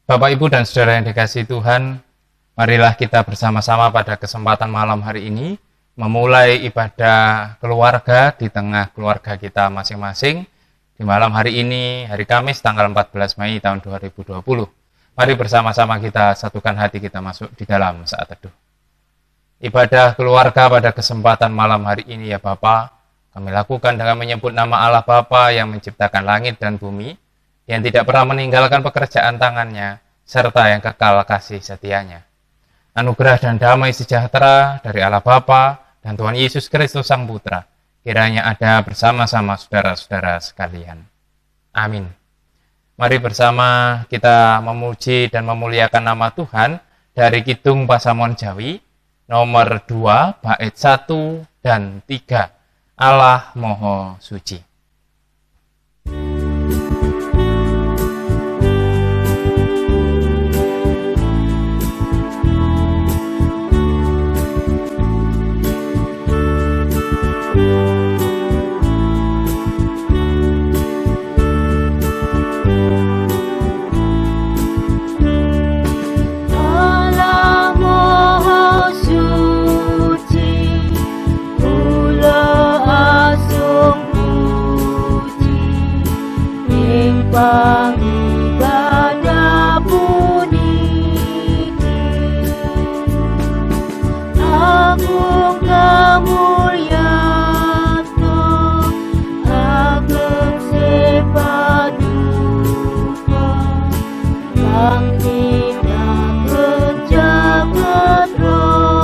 Bapak, Ibu, dan Saudara yang dikasihi Tuhan, marilah kita bersama-sama pada kesempatan malam hari ini memulai ibadah keluarga di tengah keluarga kita masing-masing di malam hari ini, hari Kamis tanggal 14 Mei tahun 2020. Mari bersama-sama kita satukan hati kita masuk di dalam saat teduh. Ibadah keluarga pada kesempatan malam hari ini ya Bapa, kami lakukan dengan menyebut nama Allah Bapa yang menciptakan langit dan bumi, yang tidak pernah meninggalkan pekerjaan tangannya, serta yang kekal kasih setianya. Anugerah dan damai sejahtera dari Allah Bapa dan Tuhan Yesus Kristus Sang Putra, kiranya ada bersama-sama saudara-saudara sekalian. Amin. Mari bersama kita memuji dan memuliakan nama Tuhan dari Kidung Pasamuan Jawi, nomor 2, bait 1 dan 3. Allah Maha Suci. Pangibadah puniki agung kemuliaan ageng sepaduka langit dan jagat raya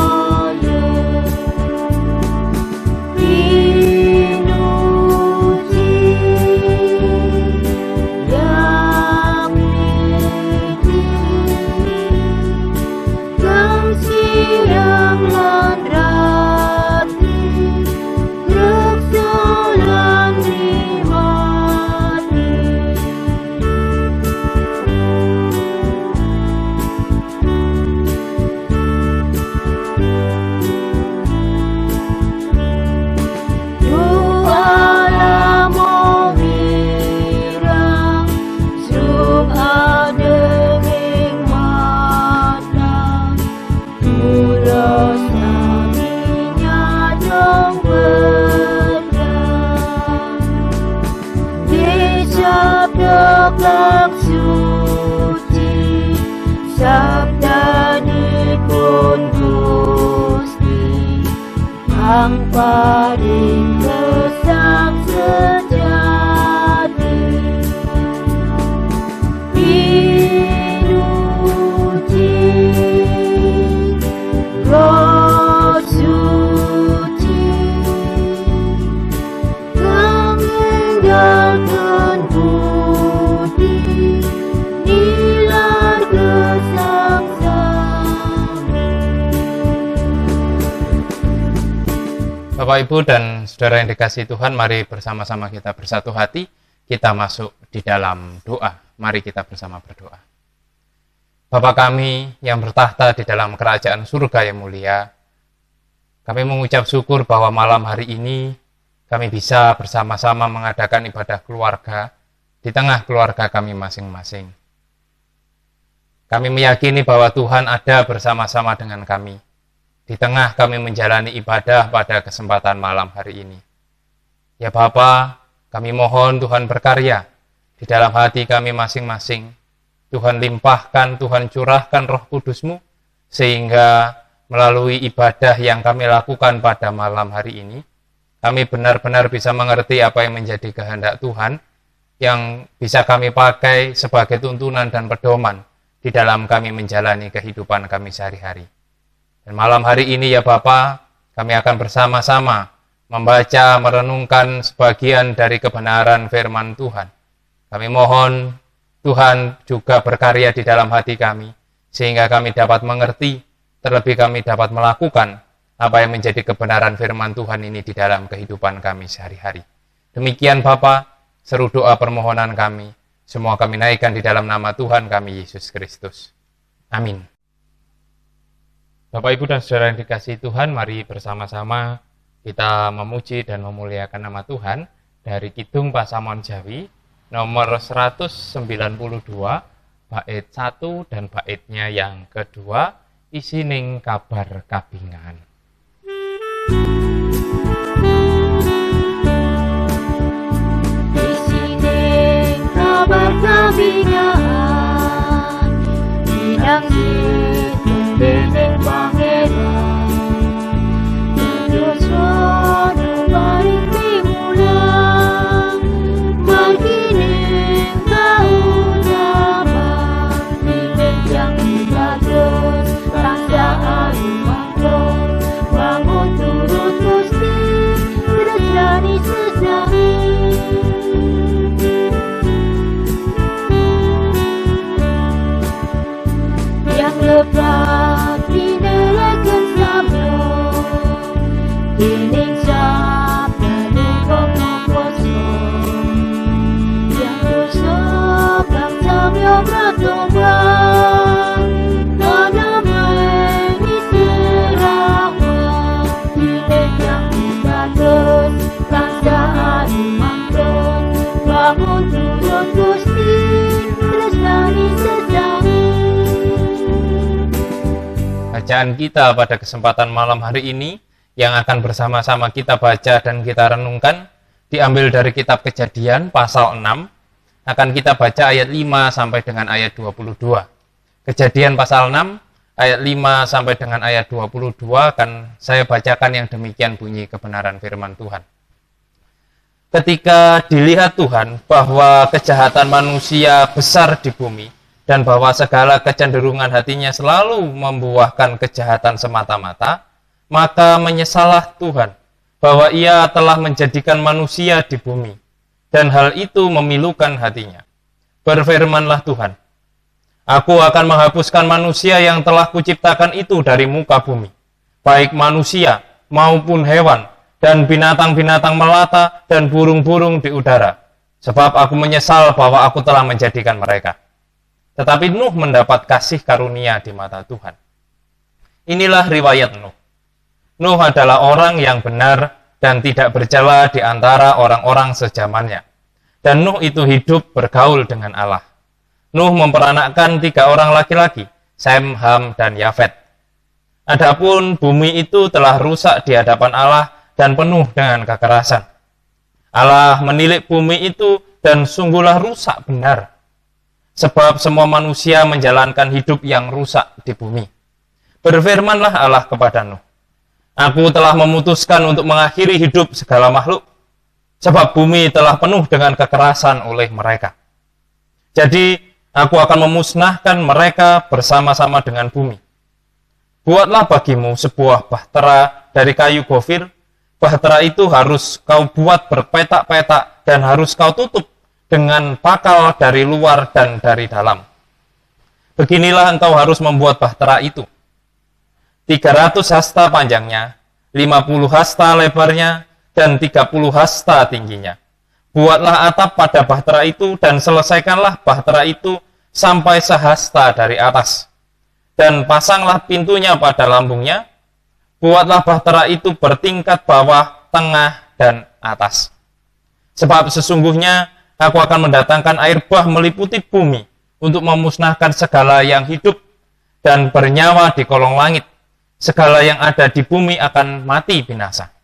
suci sabdanipun Gusti ang paring kesang sejati pinuji Roh Suci mengendalikan Bapak, Ibu, dan Saudara yang dikasihi Tuhan, mari bersama-sama kita bersatu hati, kita masuk di dalam doa. Mari kita bersama berdoa. Bapa kami yang bertahta di dalam kerajaan surga yang mulia, kami mengucap syukur bahwa malam hari ini kami bisa bersama-sama mengadakan ibadah keluarga di tengah keluarga kami masing-masing. Kami meyakini bahwa Tuhan ada bersama-sama dengan kami di tengah kami menjalani ibadah pada kesempatan malam hari ini. Ya Bapa, kami mohon Tuhan berkarya di dalam hati kami masing-masing. Tuhan limpahkan, Tuhan curahkan Roh Kudus-Mu, sehingga melalui ibadah yang kami lakukan pada malam hari ini, kami benar-benar bisa mengerti apa yang menjadi kehendak Tuhan, yang bisa kami pakai sebagai tuntunan dan pedoman di dalam kami menjalani kehidupan kami sehari-hari. Dan malam hari ini ya Bapa, kami akan bersama-sama membaca, merenungkan sebagian dari kebenaran firman Tuhan. Kami mohon Tuhan juga berkarya di dalam hati kami, sehingga kami dapat mengerti, terlebih kami dapat melakukan apa yang menjadi kebenaran firman Tuhan ini di dalam kehidupan kami sehari-hari. Demikian Bapa, seru doa permohonan kami, semua kami naikkan di dalam nama Tuhan kami Yesus Kristus. Amin. Bapak, Ibu, dan Saudara yang dikasihi Tuhan, mari bersama-sama kita memuji dan memuliakan nama Tuhan dari Kidung Pasamuan Jawi, nomor 192, bait 1 dan baitnya yang kedua, isining kabar kabingan. Isining kabar kabingan, dinangsit dening pangeran, Yosua paring pimulang, magining kaunaman, dineng yang dibagus, rasa alimangkon, bangun turut Gusti, tresnani sesami. Yang lebat dineleken sablon, dining sabdane komoposo, yang dosa bangsa myobratomban, kanamai miserawan, dining yang dikados, rasa alimangkon, bangun turut Gusti, tresnani sesami. Bacaan kita pada kesempatan malam hari ini yang akan bersama-sama kita baca dan kita renungkan diambil dari kitab Kejadian pasal 6. Akan kita baca ayat 5 sampai dengan ayat 22. Kejadian pasal 6 ayat 5 sampai dengan ayat 22 akan saya bacakan yang demikian bunyi kebenaran firman Tuhan. Ketika dilihat Tuhan bahwa kejahatan manusia besar di bumi, dan bahwa segala kecenderungan hatinya selalu membuahkan kejahatan semata-mata, maka menyesallah Tuhan bahwa ia telah menjadikan manusia di bumi, dan hal itu memilukan hatinya. Berfirmanlah Tuhan, Aku akan menghapuskan manusia yang telah kuciptakan itu dari muka bumi, baik manusia maupun hewan, dan binatang-binatang melata, dan burung-burung di udara, sebab aku menyesal bahwa aku telah menjadikan mereka. Tetapi Nuh mendapat kasih karunia di mata Tuhan. Inilah riwayat Nuh. Nuh adalah orang yang benar dan tidak bercela di antara orang-orang sezamannya. Dan Nuh itu hidup bergaul dengan Allah. Nuh memperanakkan 3 orang laki-laki, Sem, Ham, dan Yafet. Adapun bumi itu telah rusak di hadapan Allah dan penuh dengan kekerasan. Allah menilik bumi itu dan sungguhlah rusak benar. Sebab semua manusia menjalankan hidup yang rusak di bumi. Berfirmanlah Allah kepada Nuh, Aku telah memutuskan untuk mengakhiri hidup segala makhluk, sebab bumi telah penuh dengan kekerasan oleh mereka. Jadi, aku akan memusnahkan mereka bersama-sama dengan bumi. Buatlah bagimu sebuah bahtera dari kayu gofir. Bahtera itu harus kau buat berpetak-petak dan harus kau tutup dengan pakal dari luar dan dari dalam. Beginilah engkau harus membuat bahtera itu. 300 hasta panjangnya, 50 hasta lebarnya, dan 30 hasta tingginya. Buatlah atap pada bahtera itu dan selesaikanlah bahtera itu sampai sehasta dari atas. Dan pasanglah pintunya pada lambungnya. Buatlah bahtera itu bertingkat bawah, tengah, dan atas. Sebab sesungguhnya Aku akan mendatangkan air bah meliputi bumi untuk memusnahkan segala yang hidup dan bernyawa di kolong langit. Segala yang ada di bumi akan mati binasa.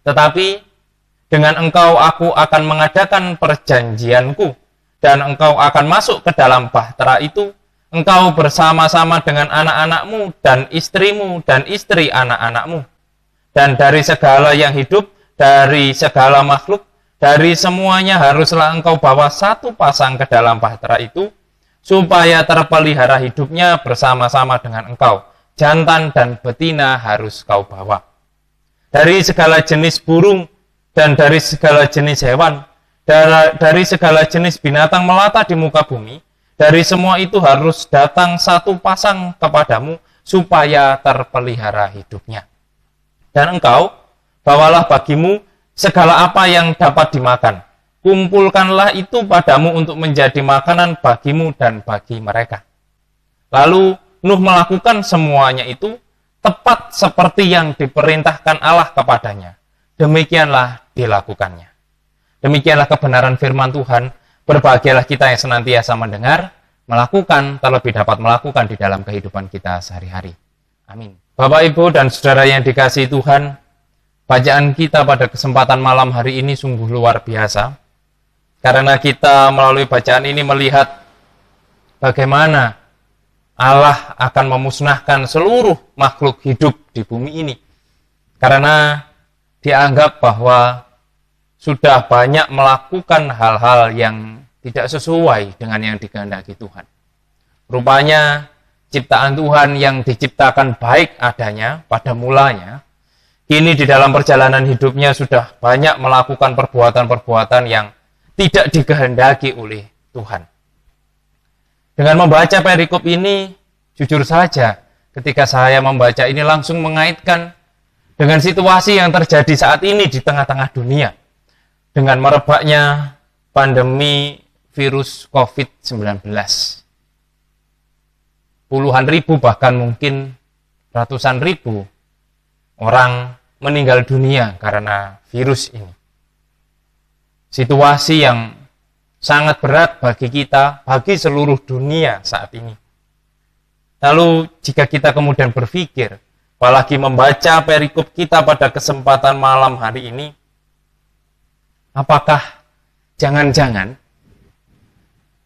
Tetapi dengan engkau aku akan mengadakan perjanjianku, dan engkau akan masuk ke dalam bahtera itu, engkau bersama-sama dengan anak-anakmu dan istrimu dan istri anak-anakmu. Dan dari segala yang hidup, dari segala makhluk, dari semuanya haruslah engkau bawa 1 pasang ke dalam bahtera itu, supaya terpelihara hidupnya bersama-sama dengan engkau. Jantan dan betina harus kau bawa. Dari segala jenis burung dan dari segala jenis hewan, dari segala jenis binatang melata di muka bumi, dari semua itu harus datang 1 pasang kepadamu, supaya terpelihara hidupnya. Dan engkau, bawalah bagimu segala apa yang dapat dimakan. Kumpulkanlah itu padamu untuk menjadi makanan bagimu dan bagi mereka. Lalu Nuh melakukan semuanya itu tepat seperti yang diperintahkan Allah kepadanya. Demikianlah dilakukannya. Demikianlah kebenaran firman Tuhan. Berbahagialah kita yang senantiasa mendengar melakukan, terlebih dapat melakukan di dalam kehidupan kita sehari-hari. Amin. Bapak, Ibu, dan saudara yang dikasihi Tuhan, bacaan kita pada kesempatan malam hari ini sungguh luar biasa, karena kita melalui bacaan ini melihat bagaimana Allah akan memusnahkan seluruh makhluk hidup di bumi ini, karena dianggap bahwa sudah banyak melakukan hal-hal yang tidak sesuai dengan yang dikehendaki Tuhan. Rupanya ciptaan Tuhan yang diciptakan baik adanya pada mulanya, kini di dalam perjalanan hidupnya sudah banyak melakukan perbuatan-perbuatan yang tidak dikehendaki oleh Tuhan. Dengan membaca perikop ini, jujur saja, ketika saya membaca ini langsung mengaitkan dengan situasi yang terjadi saat ini di tengah-tengah dunia, dengan merebaknya pandemi virus COVID-19. Puluhan ribu, bahkan mungkin ratusan ribu orang meninggal dunia karena virus ini. Situasi yang sangat berat bagi kita, bagi seluruh dunia saat ini. Lalu jika kita kemudian berpikir, apalagi membaca perikop kita pada kesempatan malam hari ini, apakah jangan-jangan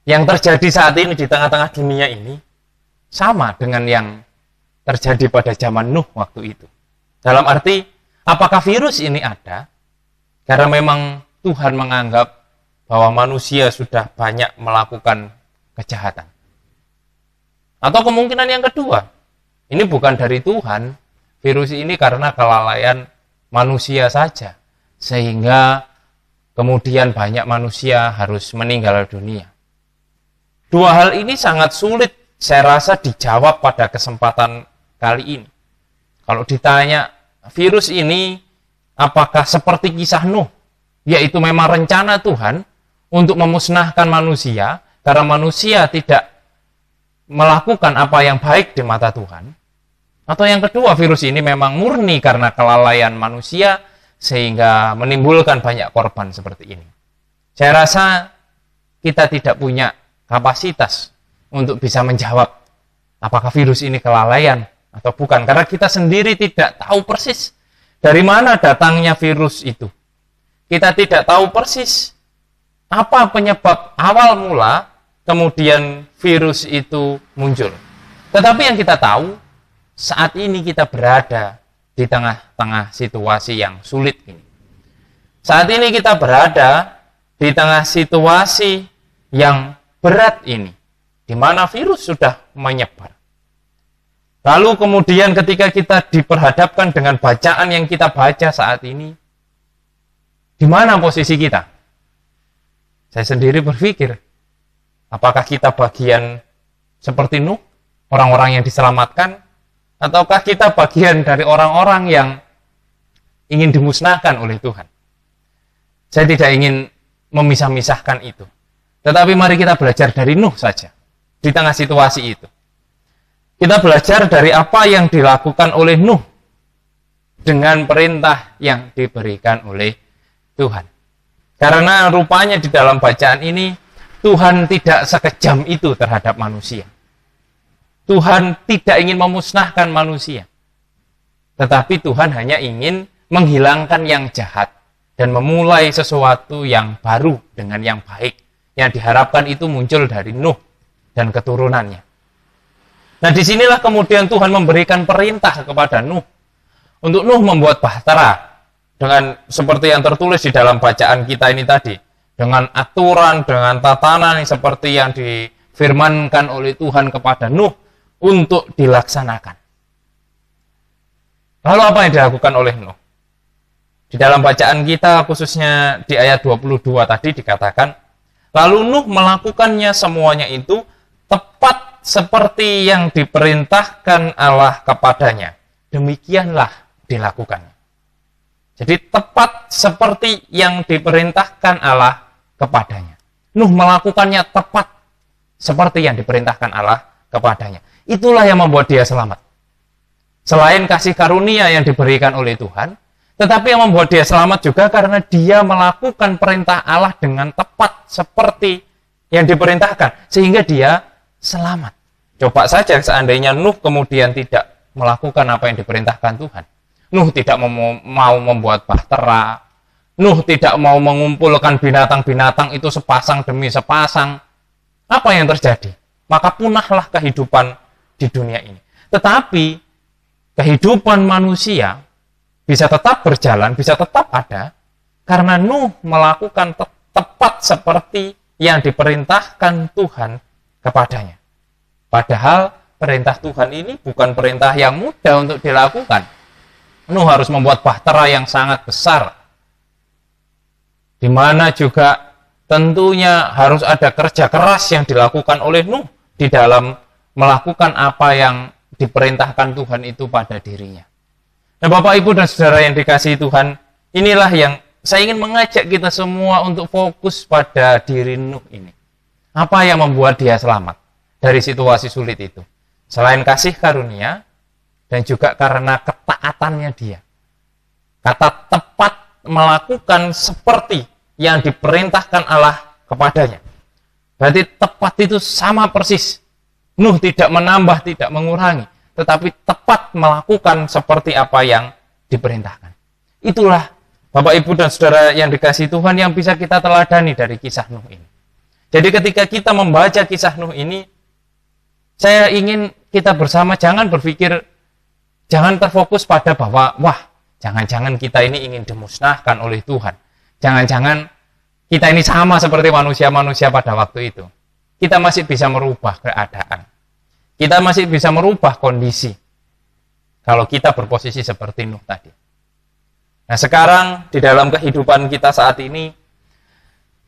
yang terjadi saat ini di tengah-tengah dunia ini sama dengan yang terjadi pada zaman Nuh waktu itu? Dalam arti, apakah virus ini ada karena memang Tuhan menganggap bahwa manusia sudah banyak melakukan kejahatan? Atau kemungkinan yang kedua, ini bukan dari Tuhan, virus ini karena kelalaian manusia saja, sehingga kemudian banyak manusia harus meninggal dunia. Dua hal ini sangat sulit saya rasa dijawab pada kesempatan kali ini. Kalau ditanya virus ini apakah seperti kisah Nuh, yaitu memang rencana Tuhan untuk memusnahkan manusia karena manusia tidak melakukan apa yang baik di mata Tuhan, atau yang kedua, virus ini memang murni karena kelalaian manusia sehingga menimbulkan banyak korban seperti ini. Saya rasa kita tidak punya kapasitas untuk bisa menjawab apakah virus ini kelalaian atau bukan, karena kita sendiri tidak tahu persis dari mana datangnya virus itu. Kita tidak tahu persis apa penyebab awal mula kemudian virus itu muncul. Tetapi yang kita tahu, saat ini kita berada di tengah-tengah situasi yang sulit ini. Saat ini kita berada di tengah situasi yang berat ini, di mana virus sudah menyebar. Lalu kemudian ketika kita diperhadapkan dengan bacaan yang kita baca saat ini, di mana posisi kita? Saya sendiri berpikir, apakah kita bagian seperti Nuh, orang-orang yang diselamatkan, ataukah kita bagian dari orang-orang yang ingin dimusnahkan oleh Tuhan? Saya tidak ingin memisah-misahkan itu. Tetapi mari kita belajar dari Nuh saja, di tengah situasi itu. Kita belajar dari apa yang dilakukan oleh Nuh dengan perintah yang diberikan oleh Tuhan. Karena rupanya di dalam bacaan ini, Tuhan tidak sekejam itu terhadap manusia. Tuhan tidak ingin memusnahkan manusia. Tetapi Tuhan hanya ingin menghilangkan yang jahat dan memulai sesuatu yang baru dengan yang baik. Yang diharapkan itu muncul dari Nuh dan keturunannya. Nah, disinilah kemudian Tuhan memberikan perintah kepada Nuh untuk Nuh membuat bahtera dengan seperti yang tertulis di dalam bacaan kita ini tadi, dengan aturan, dengan tatanan seperti yang difirmankan oleh Tuhan kepada Nuh untuk dilaksanakan. Lalu apa yang dilakukan oleh Nuh? Di dalam bacaan kita khususnya di ayat 22 tadi dikatakan, lalu Nuh melakukannya semuanya itu tepat seperti yang diperintahkan Allah kepadanya. Demikianlah dilakukannya. Jadi tepat seperti yang diperintahkan Allah kepadanya. Nuh melakukannya tepat seperti yang diperintahkan Allah kepadanya. Itulah yang membuat dia selamat. Selain kasih karunia yang diberikan oleh Tuhan, tetapi yang membuat dia selamat juga karena dia melakukan perintah Allah dengan tepat seperti yang diperintahkan. Sehingga dia selamat. Coba saja seandainya Nuh kemudian tidak melakukan apa yang diperintahkan Tuhan. Nuh tidak mau membuat bahtera, Nuh tidak mau mengumpulkan binatang-binatang itu sepasang demi sepasang. Apa yang terjadi? Maka punahlah kehidupan di dunia ini. Tetapi kehidupan manusia bisa tetap berjalan, bisa tetap ada, karena Nuh melakukan tepat seperti yang diperintahkan Tuhan kepadanya. Padahal perintah Tuhan ini bukan perintah yang mudah untuk dilakukan. Nuh harus membuat bahtera yang sangat besar, di mana juga tentunya harus ada kerja keras yang dilakukan oleh Nuh di dalam melakukan apa yang diperintahkan Tuhan itu pada dirinya. Nah, Bapak, Ibu, dan Saudara yang dikasihi Tuhan, inilah yang saya ingin mengajak kita semua untuk fokus pada diri Nuh ini. Apa yang membuat dia selamat dari situasi sulit itu? Selain kasih karunia, dan juga karena ketaatannya dia. Kata tepat melakukan seperti yang diperintahkan Allah kepadanya. Berarti tepat itu sama persis. Nuh tidak menambah, tidak mengurangi, tetapi tepat melakukan seperti apa yang diperintahkan. Itulah Bapak, Ibu, dan Saudara yang dikasihi Tuhan yang bisa kita teladani dari kisah Nuh ini. Jadi ketika kita membaca kisah Nuh ini, saya ingin kita bersama jangan berpikir, jangan terfokus pada bahwa, wah, jangan-jangan kita ini ingin dimusnahkan oleh Tuhan. Jangan-jangan kita ini sama seperti manusia-manusia pada waktu itu. Kita masih bisa merubah keadaan. Kita masih bisa merubah kondisi. Kalau kita berposisi seperti Nuh tadi. Nah, sekarang di dalam kehidupan kita saat ini,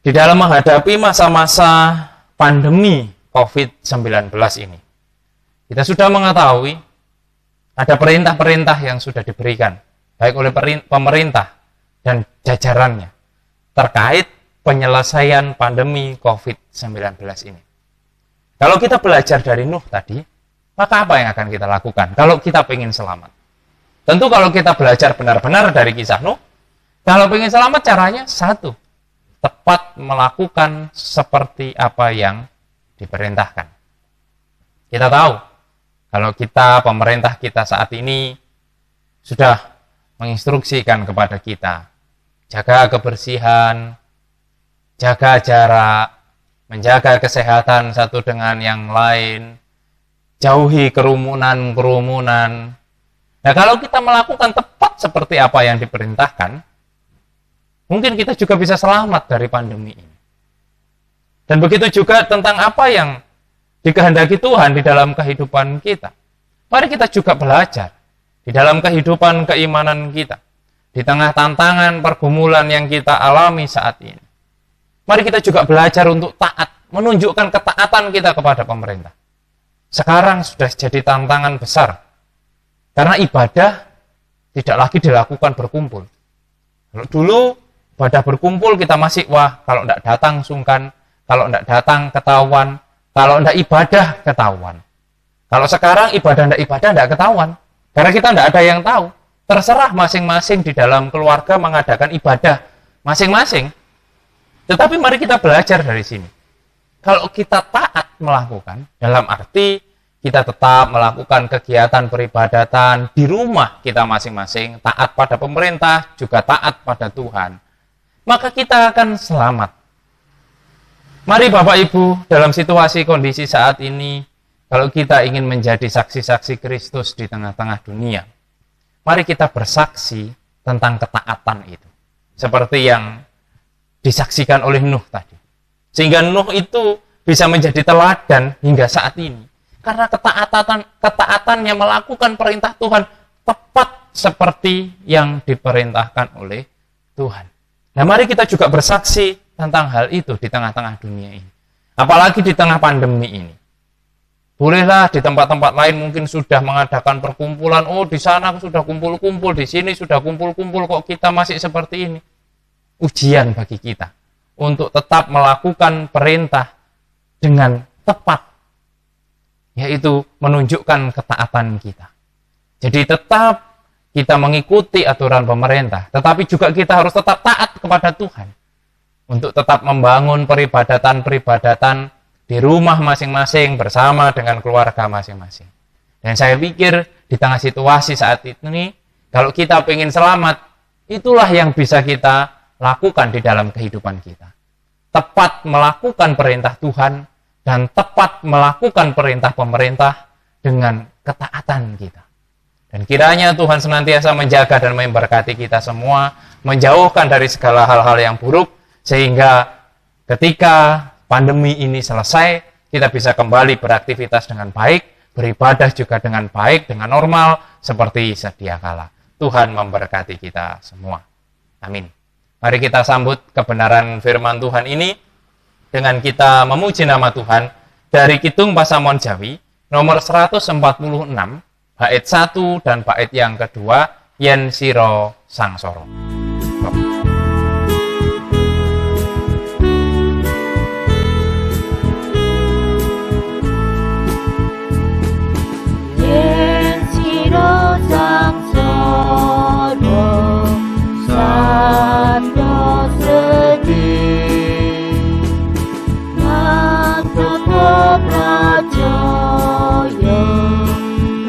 di dalam menghadapi masa-masa pandemi COVID-19 ini, kita sudah mengetahui ada perintah-perintah yang sudah diberikan, baik oleh pemerintah dan jajarannya, terkait penyelesaian pandemi COVID-19 ini. Kalau kita belajar dari Nuh tadi, maka apa yang akan kita lakukan kalau kita ingin selamat? Tentu kalau kita belajar benar-benar dari kisah Nuh, kalau ingin selamat caranya satu, tepat melakukan seperti apa yang diperintahkan. Kita tahu, kalau kita, pemerintah kita saat ini sudah menginstruksikan kepada kita, jaga kebersihan, jaga jarak, menjaga kesehatan satu dengan yang lain, jauhi kerumunan-kerumunan. Nah, kalau kita melakukan tepat seperti apa yang diperintahkan, mungkin kita juga bisa selamat dari pandemi ini. Dan begitu juga tentang apa yang dikehendaki Tuhan di dalam kehidupan kita. Mari kita juga belajar di dalam kehidupan keimanan kita, di tengah tantangan pergumulan yang kita alami saat ini. Mari kita juga belajar untuk taat, menunjukkan ketaatan kita kepada pemerintah. Sekarang sudah jadi tantangan besar, karena ibadah tidak lagi dilakukan berkumpul. Kalau dulu ibadah berkumpul kita masih, wah, kalau tidak datang sungkan, kalau tidak datang ketahuan, kalau tidak ibadah ketahuan. Kalau sekarang ibadah tidak ketahuan, karena kita tidak ada yang tahu. Terserah masing-masing di dalam keluarga mengadakan ibadah masing-masing. Tetapi mari kita belajar dari sini. Kalau kita taat melakukan, dalam arti kita tetap melakukan kegiatan peribadatan di rumah kita masing-masing, taat pada pemerintah, juga taat pada Tuhan, maka kita akan selamat. Mari Bapak Ibu, dalam situasi kondisi saat ini, kalau kita ingin menjadi saksi-saksi Kristus di tengah-tengah dunia, mari kita bersaksi tentang ketaatan itu. Seperti yang disaksikan oleh Nuh tadi. Sehingga Nuh itu bisa menjadi teladan hingga saat ini. Karena ketaatannya melakukan perintah Tuhan tepat seperti yang diperintahkan oleh Tuhan. Nah, mari kita juga bersaksi tentang hal itu di tengah-tengah dunia ini. Apalagi di tengah pandemi ini. Bolehlah di tempat-tempat lain mungkin sudah mengadakan perkumpulan, oh di sana sudah kumpul-kumpul, di sini sudah kumpul-kumpul, kok kita masih seperti ini. Ujian bagi kita untuk tetap melakukan perintah dengan tepat, yaitu menunjukkan ketaatan kita. Jadi tetap kita mengikuti aturan pemerintah, tetapi juga kita harus tetap taat kepada Tuhan untuk tetap membangun peribadatan-peribadatan di rumah masing-masing bersama dengan keluarga masing-masing. Dan saya pikir di tengah situasi saat ini, kalau kita ingin selamat, itulah yang bisa kita lakukan di dalam kehidupan kita. Tepat melakukan perintah Tuhan dan tepat melakukan perintah pemerintah dengan ketaatan kita. Dan kiranya Tuhan senantiasa menjaga dan memberkati kita semua, menjauhkan dari segala hal-hal yang buruk, sehingga ketika pandemi ini selesai, kita bisa kembali beraktivitas dengan baik, beribadah juga dengan baik, dengan normal, seperti sedia kala. Tuhan memberkati kita semua. Amin. Mari kita sambut kebenaran firman Tuhan ini dengan kita memuji nama Tuhan dari Kidung Pasamon Jawi nomor 146, bait 1 dan bait yang kedua, Yen Siro Sangsoro. Yen siro sangsara sato sedih mata pracaya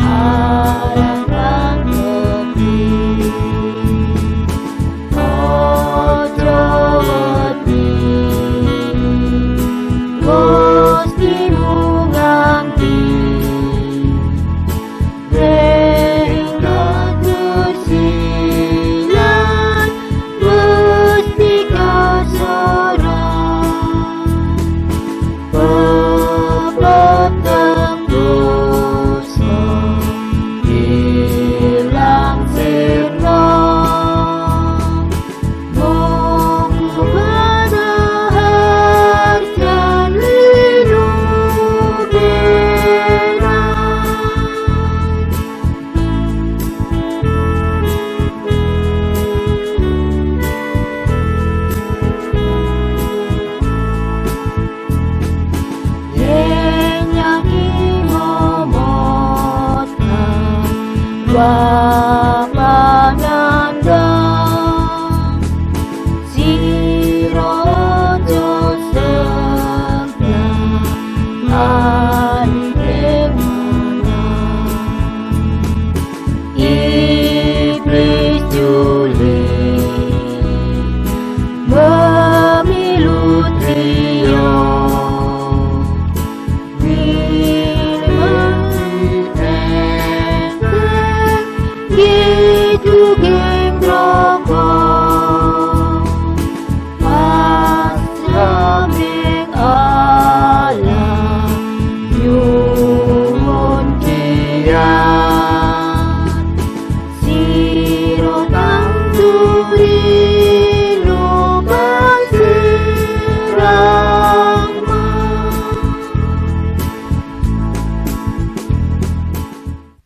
arang tepi ojo wedi Gustimu nganti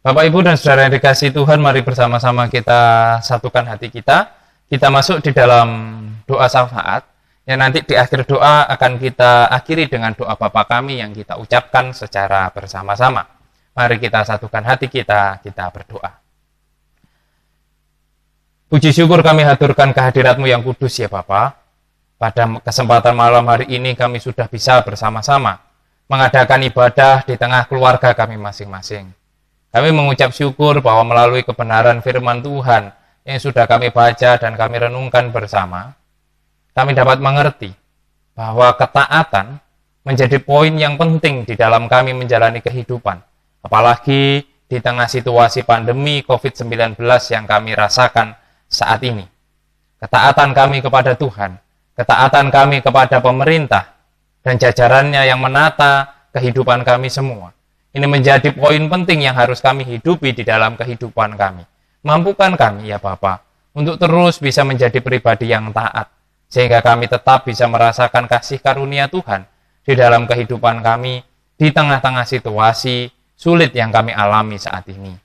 Bapak, Ibu, dan Saudara yang dikasihi Tuhan, mari bersama-sama kita satukan hati kita. Kita masuk di dalam doa syafaat, yang nanti di akhir doa akan kita akhiri dengan doa Bapa kami yang kita ucapkan secara bersama-sama. Mari kita satukan hati kita berdoa. Puji syukur kami haturkan kehadirat-Mu yang kudus ya Bapa. Pada kesempatan malam hari ini kami sudah bisa bersama-sama mengadakan ibadah di tengah keluarga kami masing-masing. Kami mengucap syukur bahwa melalui kebenaran firman Tuhan yang sudah kami baca dan kami renungkan bersama, kami dapat mengerti bahwa ketaatan menjadi poin yang penting di dalam kami menjalani kehidupan, apalagi di tengah situasi pandemi COVID-19 yang kami rasakan saat ini. Ketaatan kami kepada Tuhan, ketaatan kami kepada pemerintah, dan jajarannya yang menata kehidupan kami semua. Ini menjadi poin penting yang harus kami hidupi di dalam kehidupan kami. Mampukan kami ya Bapa untuk terus bisa menjadi pribadi yang taat, sehingga kami tetap bisa merasakan kasih karunia Tuhan di dalam kehidupan kami di tengah-tengah situasi sulit yang kami alami saat ini.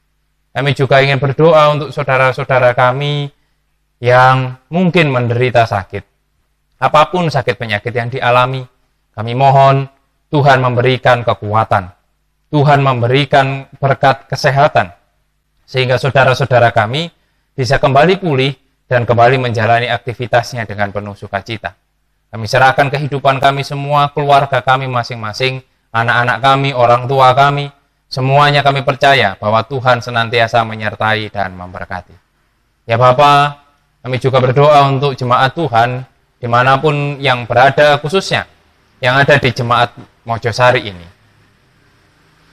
Kami juga ingin berdoa untuk saudara-saudara kami yang mungkin menderita sakit. Apapun sakit penyakit yang dialami, kami mohon Tuhan memberikan kekuatan, Tuhan memberikan berkat kesehatan, sehingga saudara-saudara kami bisa kembali pulih dan kembali menjalani aktivitasnya dengan penuh sukacita. Kami serahkan kehidupan kami semua, keluarga kami masing-masing, anak-anak kami, orang tua kami, semuanya kami percaya bahwa Tuhan senantiasa menyertai dan memberkati. Ya Bapa, kami juga berdoa untuk jemaat Tuhan, dimanapun yang berada, khususnya yang ada di jemaat Mojosari ini.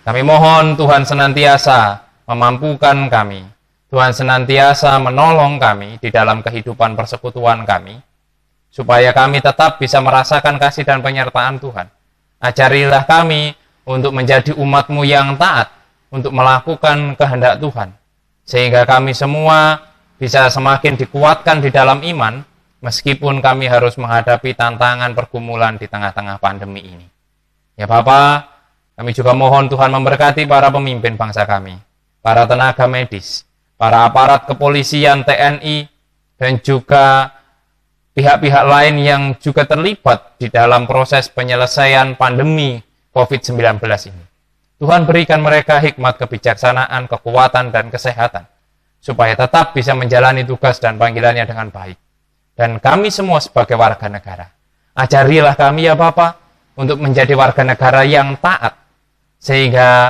Kami mohon Tuhan senantiasa memampukan kami, Tuhan senantiasa menolong kami di dalam kehidupan persekutuan kami, supaya kami tetap bisa merasakan kasih dan penyertaan Tuhan. Ajarilah kami untuk menjadi umat-Mu yang taat, untuk melakukan kehendak Tuhan, sehingga kami semua bisa semakin dikuatkan di dalam iman, meskipun kami harus menghadapi tantangan pergumulan di tengah-tengah pandemi ini. Ya Bapa, kami juga mohon Tuhan memberkati para pemimpin bangsa kami, para tenaga medis, para aparat kepolisian, TNI, dan juga pihak-pihak lain yang juga terlibat di dalam proses penyelesaian pandemi COVID-19 ini. Tuhan berikan mereka hikmat, kebijaksanaan, kekuatan, dan kesehatan, supaya tetap bisa menjalani tugas dan panggilannya dengan baik. Dan kami semua sebagai warga negara, ajarilah kami ya Bapa, untuk menjadi warga negara yang taat, sehingga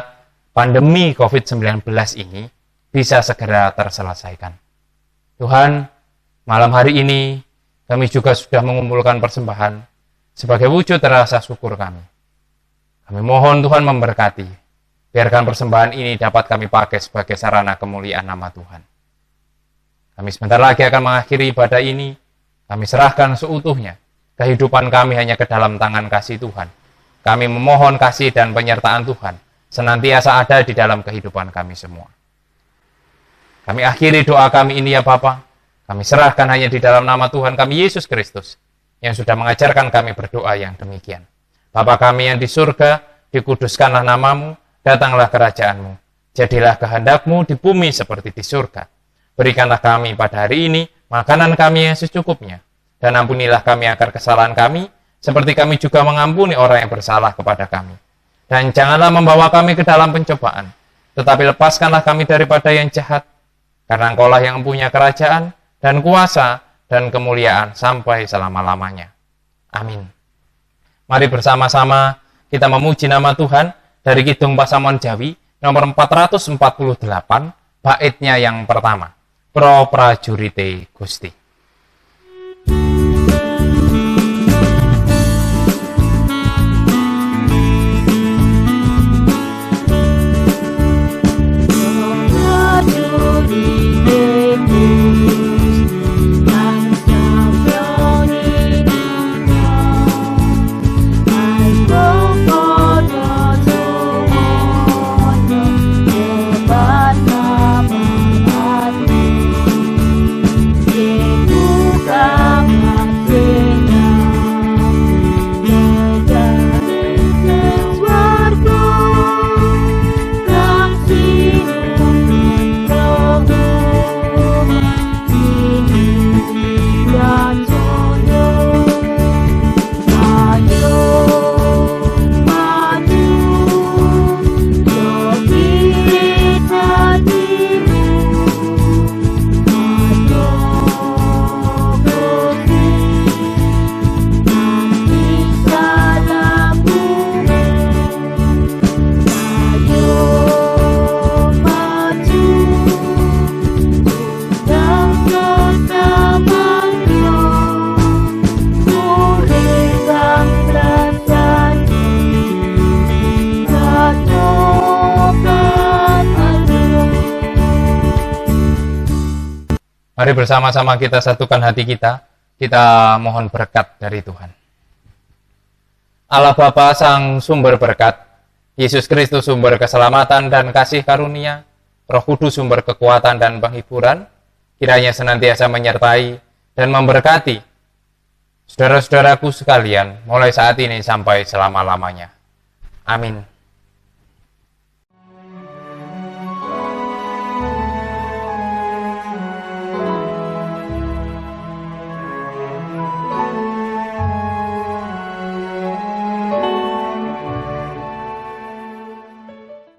pandemi COVID-19 ini bisa segera terselesaikan. Tuhan, malam hari ini, kami juga sudah mengumpulkan persembahan sebagai wujud rasa syukur kami. Kami mohon Tuhan memberkati. Biarkan persembahan ini dapat kami pakai sebagai sarana kemuliaan nama Tuhan. Kami sebentar lagi akan mengakhiri ibadah ini. Kami serahkan seutuhnya. Kehidupan kami hanya ke dalam tangan kasih Tuhan. Kami memohon kasih dan penyertaan Tuhan senantiasa ada di dalam kehidupan kami semua. Kami akhiri doa kami ini ya Bapa. Kami serahkan hanya di dalam nama Tuhan kami Yesus Kristus, yang sudah mengajarkan kami berdoa yang demikian. Bapa kami yang di surga, dikuduskanlah namamu, datanglah kerajaan-Mu. Jadilah kehendak-Mu di bumi seperti di surga. Berikanlah kami pada hari ini makanan kami yang secukupnya, dan ampunilah kami akan kesalahan kami, seperti kami juga mengampuni orang yang bersalah kepada kami. Dan janganlah membawa kami ke dalam pencobaan, tetapi lepaskanlah kami daripada yang jahat, karena Engkau-lah yang mempunyai kerajaan, dan kuasa, dan kemuliaan sampai selama-lamanya. Amin. Mari bersama-sama kita memuji nama Tuhan dari Kidung Pasamuan Jawi nomor 448, baitnya yang pertama. Pro Prajurite Gusti. Mari bersama-sama kita satukan hati kita mohon berkat dari Tuhan. Allah Bapa Sang Sumber Berkat, Yesus Kristus sumber keselamatan dan kasih karunia, Roh Kudus sumber kekuatan dan penghiburan, kiranya senantiasa menyertai dan memberkati saudara-saudaraku sekalian mulai saat ini sampai selama-lamanya. Amin.